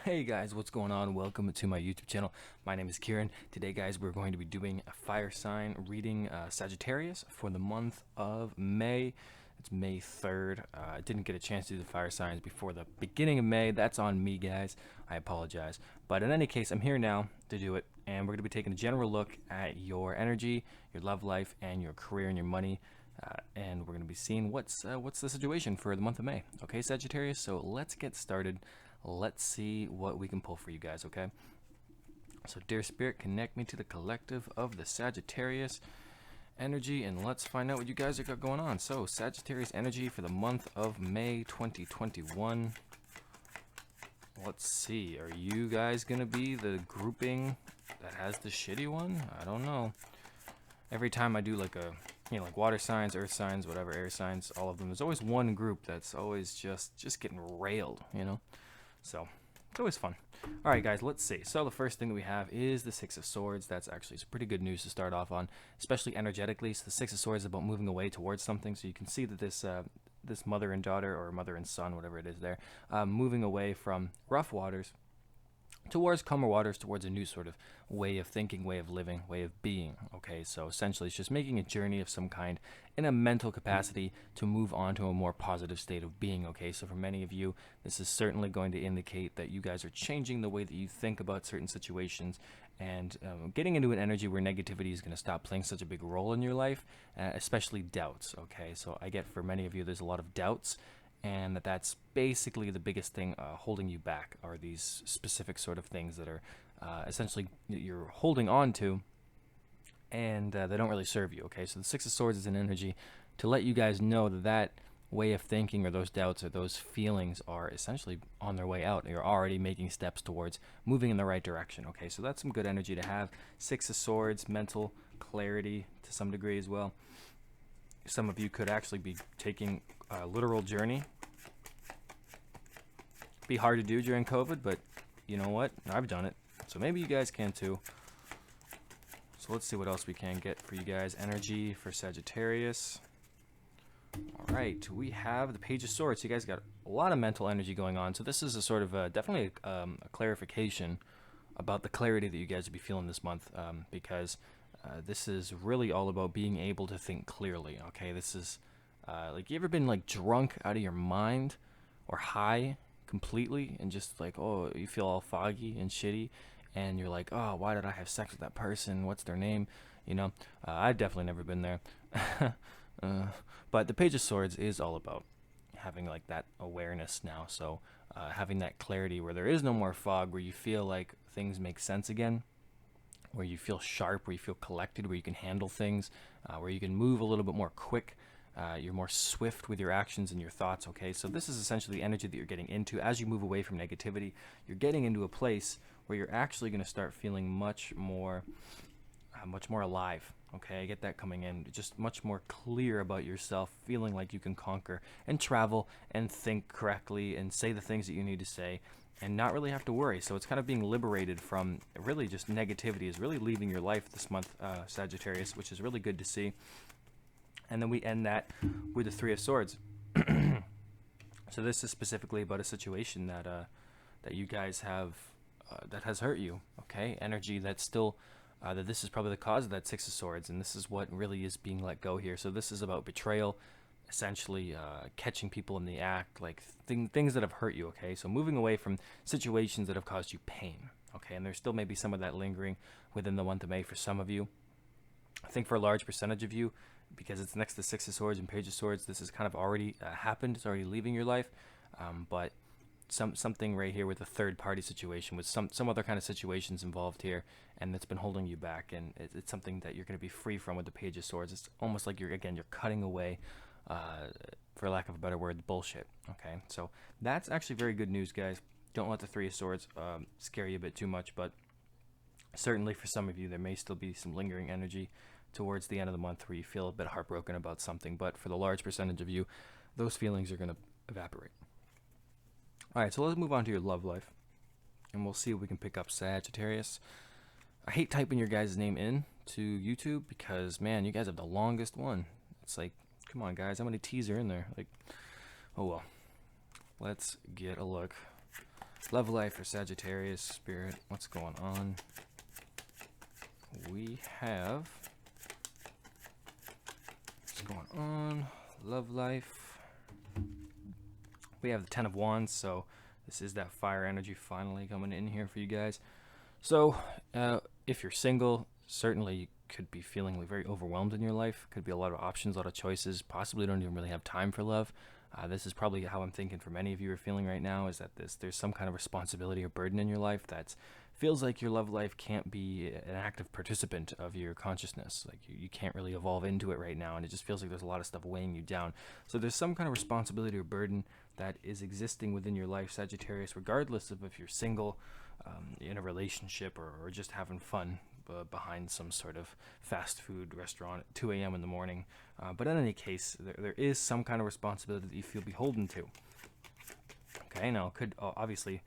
Hey guys, what's going on? Welcome to my YouTube channel. My name is Kieran. Today guys, we're going to be doing a fire sign reading Sagittarius for the month of May. It's May 3rd. I didn't get a chance to do the fire signs before the beginning of May. That's on me guys. I apologize. But in any case, I'm here now to do it, and we're going to be taking a general look at your energy, your love life, and your career and your money. And we're going to be seeing what's the situation for the month of May. Okay, Sagittarius, so let's get started. Let's see what we can pull for you guys, okay? So, dear Spirit, connect me to the collective of the Sagittarius energy, and let's find out what you guys have got going on. So, Sagittarius energy for the month of May 2021. Let's see. Are you guys going to be the grouping that has the shitty one? I don't know. Every time I do like like water signs, earth signs, whatever, air signs, all of them, there's always one group that's always just getting railed, So, it's always fun. All right, guys, let's see. So the first thing that we have is the Six of Swords. That's actually some pretty good news to start off on, especially energetically. So the Six of Swords is about moving away towards something. So you can see that this mother and daughter, or mother and son, whatever it is there, moving away from rough waters towards calmer waters, towards a new sort of way of thinking, way of living, way of being. Okay, so essentially it's just making a journey of some kind in a mental capacity to move on to a more positive state of being. Okay, so for many of you, this is certainly going to indicate that you guys are changing the way that you think about certain situations, and getting into an energy where negativity is going to stop playing such a big role in your life, especially doubts. Okay, so I get for many of you there's a lot of doubts, and that's basically the biggest thing holding you back, are these specific sort of things that are essentially you're holding on to, and they don't really serve you. Okay, so the Six of Swords is an energy to let you guys know that that way of thinking, or those doubts, or those feelings are essentially on their way out. You're already making steps towards moving in the right direction. Okay, so that's some good energy to have. Six of Swords, mental clarity to some degree as well. Some of you could actually be taking a literal journey. Be hard to do during COVID, but you know what? I've done it, so maybe you guys can too. So let's see what else we can get for you guys. Energy for Sagittarius. All right, we have the Page of Swords. So you guys got a lot of mental energy going on. So this is a sort of definitely a clarification about the clarity that you guys will be feeling this month, because this is really all about being able to think clearly. Okay, this is like, you ever been like drunk out of your mind, or high completely, and just like, oh, you feel all foggy and shitty, and you're like, oh, why did I have sex with that person? What's their name? I've definitely never been there. But the Page of Swords is all about having like that awareness now. So having that clarity where there is no more fog, where you feel like things make sense again, where you feel sharp, where you feel collected, where you can handle things, where you can move a little bit more quick. You're more swift with your actions and your thoughts. Okay, so this is essentially the energy that you're getting into as you move away from negativity. You're getting into a place where you're actually going to start feeling much more alive. Okay, I get that coming in. Just much more clear about yourself, feeling like you can conquer and travel and think correctly and say the things that you need to say, and not really have to worry. So it's kind of being liberated from really just negativity is really leaving your life this month, Sagittarius, which is really good to see. And then we end that with the Three of Swords. So this is specifically about a situation that you guys have that has hurt you. Okay, energy that's still that this is probably the cause of that Six of Swords, and this is what really is being let go here. So this is about betrayal, essentially catching people in the act, like things that have hurt you. Okay, so moving away from situations that have caused you pain. Okay, and there's still maybe some of that lingering within the month of May for some of you. I think for a large percentage of you, because it's next to Six of Swords and Page of Swords, this has kind of already happened. It's already leaving your life, but something right here with a third party situation, with some other kind of situations involved here, and that's been holding you back, and it's something that you're going to be free from with the Page of Swords. It's almost like you're cutting away, for lack of a better word, bullshit. Okay, so that's actually very good news, guys. Don't let the Three of Swords scare you a bit too much, but certainly for some of you there may still be some lingering energy towards the end of the month where you feel a bit heartbroken about something, but for the large percentage of you, those feelings are going to evaporate. All right, so let's move on to your love life, and we'll see if we can pick up Sagittarius. I hate typing your guys' name in to YouTube because, man, you guys have the longest one. It's like, come on, guys, how many T's are in there? Like, oh well. Let's get a look Love life for Sagittarius, Spirit, what's going on? We have, what's going on? Love life. We have the Ten of Wands, so this is that fire energy finally coming in here for you guys. So, if you're single, certainly you could be feeling like very overwhelmed in your life. Could be a lot of options, a lot of choices. Possibly don't even really have time for love. This is probably how I'm thinking for many of you are feeling right now, is that there's some kind of responsibility or burden in your life that feels like your love life can't be an active participant of your consciousness. Like you can't really evolve into it right now, and it just feels like there's a lot of stuff weighing you down. So there's some kind of responsibility or burden that is existing within your life, Sagittarius, regardless of if you're single, in a relationship, or just having fun behind some sort of fast food restaurant at 2 a.m. in the morning. But in any case, there is some kind of responsibility that you feel beholden to. Okay, now could obviously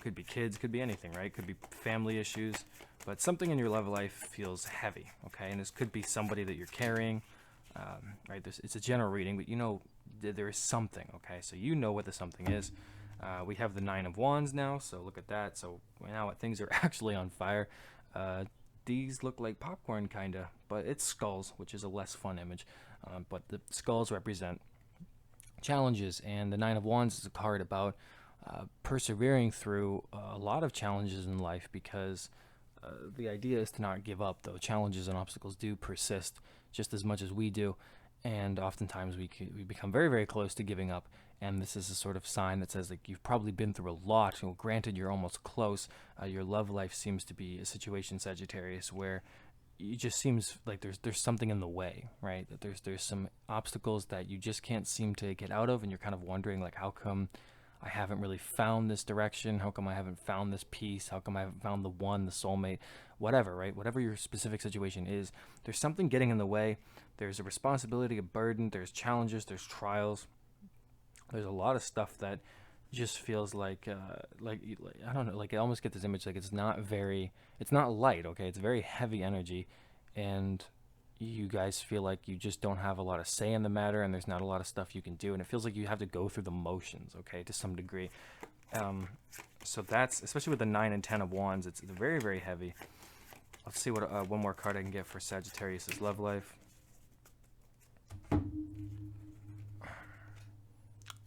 could be kids, could be anything, right? Could be family issues, but something in your love life feels heavy. Okay, and this could be somebody that you're carrying. Right? It's a general reading, but you know there is something. Okay, so you know what the something is. We have the Nine of Wands now, so look at that. So now things are actually on fire. These look like popcorn, kinda, but it's skulls, which is a less fun image. But the skulls represent challenges, and the Nine of Wands is a card about persevering through a lot of challenges in life, because the idea is to not give up, though challenges and obstacles do persist just as much as we do, and oftentimes we become very, very close to giving up. And this is a sort of sign that says, like, you've probably been through a lot. Well, granted, you're almost close. Your love life seems to be a situation, Sagittarius, where it just seems like there's something in the way, right? That there's some obstacles that you just can't seem to get out of, and you're kind of wondering, like, how come I haven't really found this direction? How come I haven't found this peace? How come I haven't found the one, the soulmate, whatever, right? Whatever your specific situation is, there's something getting in the way. There's a responsibility, a burden, there's challenges, there's trials. There's a lot of stuff that just feels like I don't know, like I almost get this image like it's not light, okay? It's very heavy energy, and you guys feel like you just don't have a lot of say in the matter, and there's not a lot of stuff you can do, and it feels like you have to go through the motions, okay, to some degree. So that's, especially with the 9 and 10 of Wands, it's very, very heavy. Let's see what one more card I can get for Sagittarius's love life.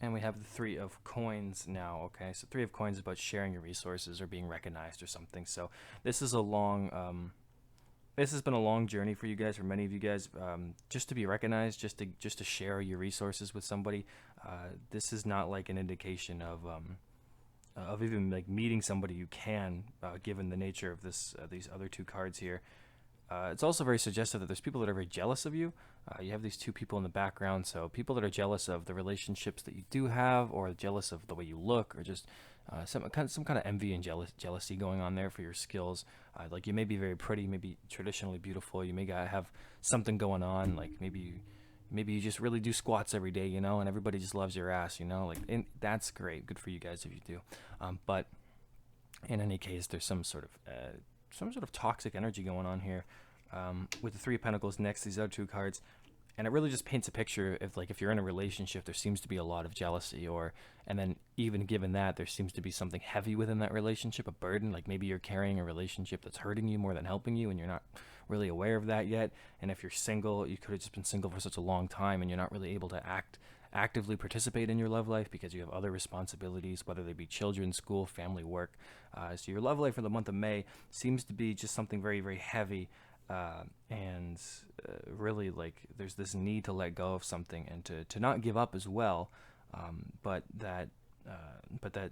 And we have the 3 of Coins now, okay? So 3 of Coins is about sharing your resources or being recognized or something. So this is a long, this has been a long journey for you guys, for many of you guys, just to be recognized, just to share your resources with somebody. This is not like an indication of even like meeting somebody you can, given the nature of this, these other 2 cards here. It's also very suggestive that there's people that are very jealous of you. You have these 2 people in the background, so people that are jealous of the relationships that you do have, or jealous of the way you look, or just some kind of envy and jealousy going on there for your skills. Like you may be very pretty, maybe traditionally beautiful. You may have something going on, like maybe you just really do squats every day, you know, and everybody just loves your ass, you know. Like, and that's great, good for you guys if you do. But in any case, there's some sort of toxic energy going on here. With the 3 of Pentacles next, these other 2 cards, and it really just paints a picture of, like, if you're in a relationship, there seems to be a lot of jealousy, and then even given that, there seems to be something heavy within that relationship, a burden. Like maybe you're carrying a relationship that's hurting you more than helping you, and you're not really aware of that yet. And if you're single, you could have just been single for such a long time, and you're not really able to actively participate in your love life because you have other responsibilities, whether they be children, school, family, work. So your love life for the month of May seems to be just something very, very heavy. And really, like, there's this need to let go of something and to not give up as well, but that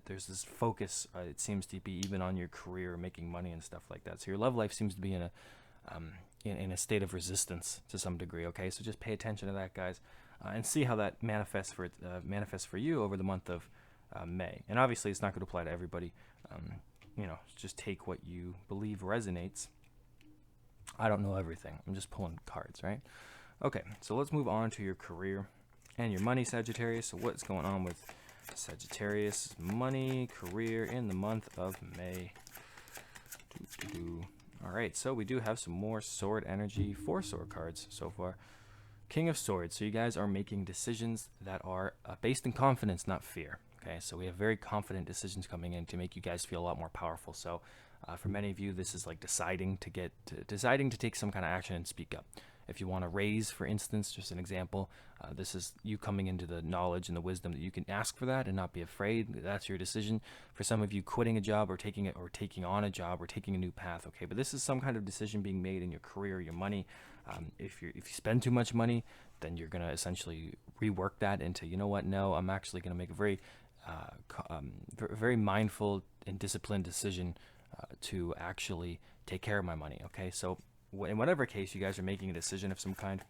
there's this focus, it seems to be, even on your career, making money and stuff like that. So your love life seems to be in a state of resistance to some degree. Okay, so just pay attention to that, guys, and see how that manifests for you over the month of May. And obviously, it's not going to apply to everybody. You know, just take what you believe resonates. I don't know everything. I'm just pulling cards, right? Okay, so let's move on to your career and your money, Sagittarius. So what's going on with Sagittarius money, career in the month of May? All right, so we do have some more sword energy, 4 sword cards so far. King of Swords. So you guys are making decisions that are based in confidence, not fear. Okay, so we have very confident decisions coming in to make you guys feel a lot more powerful. So for many of you, this is like deciding to take some kind of action and speak up. If you want to raise, for instance, just an example, this is you coming into the knowledge and the wisdom that you can ask for that and not be afraid. That's your decision. For some of you, quitting a job or taking on a job or taking a new path. Okay, but this is some kind of decision being made in your career, your money. If you spend too much money, then you're gonna essentially rework that into, you know what? No, I'm actually gonna make a very mindful and disciplined decision to actually take care of my money. Okay, so in whatever case you guys are making a decision of some kind,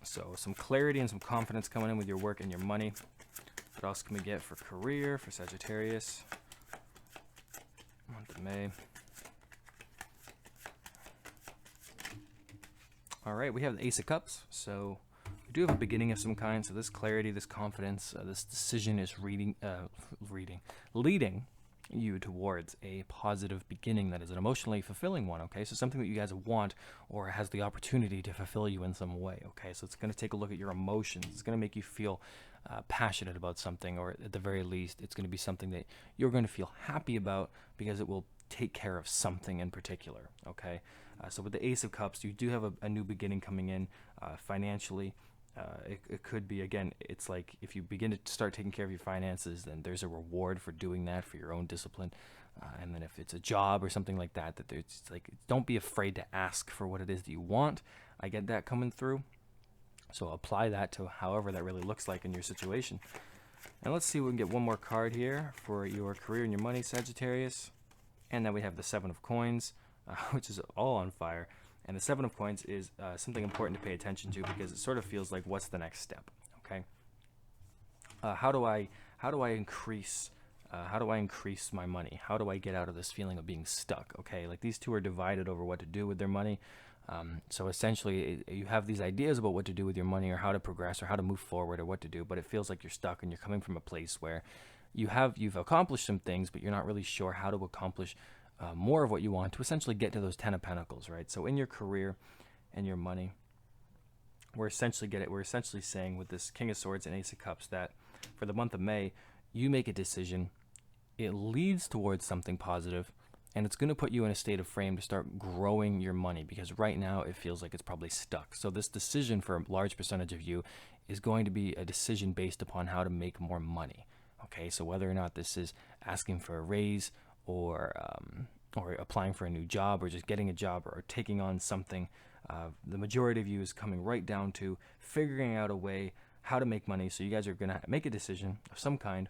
so some clarity and some confidence coming in with your work and your money. What else can we get for career for Sagittarius? Month of May. All right, we have the Ace of Cups, so we do have a beginning of some kind. So this clarity, this confidence, this decision is leading you towards a positive beginning that is an emotionally fulfilling one. Okay, so something that you guys want or has the opportunity to fulfill you in some way. Okay, so it's going to take a look at your emotions. It's going to make you feel passionate about something, or at the very least, it's going to be something that you're going to feel happy about because it will take care of something in particular. Okay, so with the Ace of Cups, you do have a new beginning coming in financially. It could be, again, it's like if you begin to start taking care of your finances, then there's a reward for doing that, for your own discipline. And then if it's a job or something like that, there's like, don't be afraid to ask for what it is that you want. I get that coming through. So apply that to however that really looks like in your situation. And let's see if we can get one more card here for your career and your money, Sagittarius. And then we have the Seven of Coins, which is all on fire. And the Seven of Coins is something important to pay attention to because it sort of feels like, what's the next step? Okay. How do I increase my money? How do I get out of this feeling of being stuck? Okay, like these two are divided over what to do with their money. So essentially, you have these ideas about what to do with your money, or how to progress, or how to move forward, or what to do, but it feels like you're stuck, and you're coming from a place where you've accomplished some things, but you're not really sure how to accomplish more of what you want to essentially get to those 10 of Pentacles, right? So in your career and your money, we're essentially saying with this King of Swords and Ace of Cups that for the month of May, you make a decision, it leads towards something positive, and it's going to put you in a state of frame to start growing your money, because right now it feels like it's probably stuck. So this decision for a large percentage of you is going to be a decision based upon how to make more money. Okay, so whether or not this is asking for a raise, or applying for a new job, or just getting a job, or taking on something, the majority of you is coming right down to figuring out a way how to make money. So you guys are going to make a decision of some kind.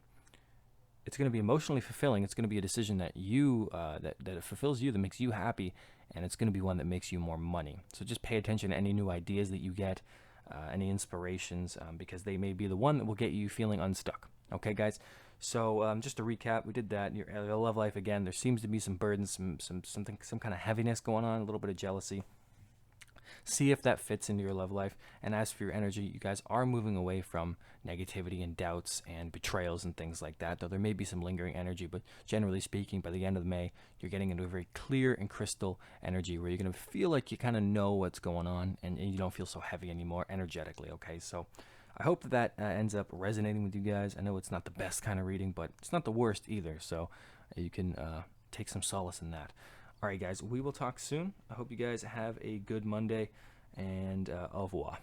It's going to be emotionally fulfilling. It's going to be a decision that that fulfills you, that makes you happy, and it's going to be one that makes you more money. So just pay attention to any new ideas that you get, any inspirations, because they may be the one that will get you feeling unstuck. Okay, guys? So just to recap, we did that. Your love life, again, there seems to be some burdens, some kind of heaviness going on, a little bit of jealousy. See if that fits into your love life. And as for your energy, you guys are moving away from negativity and doubts and betrayals and things like that, though there may be some lingering energy. But generally speaking, by the end of May, you're getting into a very clear and crystal energy where you're going to feel like you kind of know what's going on, and you don't feel so heavy anymore energetically. Okay, so I hope that ends up resonating with you guys. I know it's not the best kind of reading, but it's not the worst either, so you can take some solace in that. All right, guys, we will talk soon. I hope you guys have a good Monday, and au revoir.